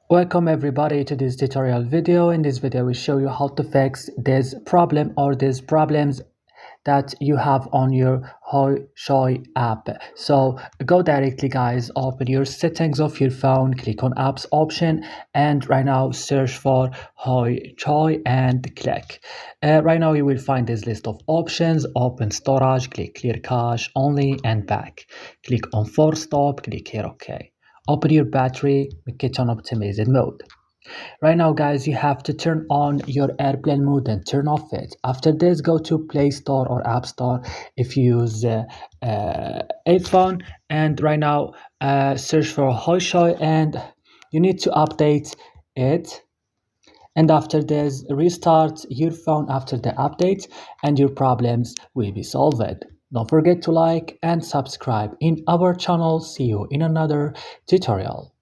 Welcome everybody to this tutorial video. In this video we show you how to fix this problem or these problems that you have on your Hoichoi app. So go directly guys, open your settings of your phone, click on apps option, and right now search for Hoichoi and click. Right now you will find this list of options. Open storage, click clear cache only and back. Click on force stop, click here OK. Open your battery, make it on optimized mode. Right now guys, you have to turn on your airplane mode and turn off it. After this, go to Play Store or App Store if you use iPhone, and right now search for Hoichoi and you need to update it. And after this, restart your phone after the update and your problems will be solved. Don't forget to like and subscribe in our channel. See you in another tutorial.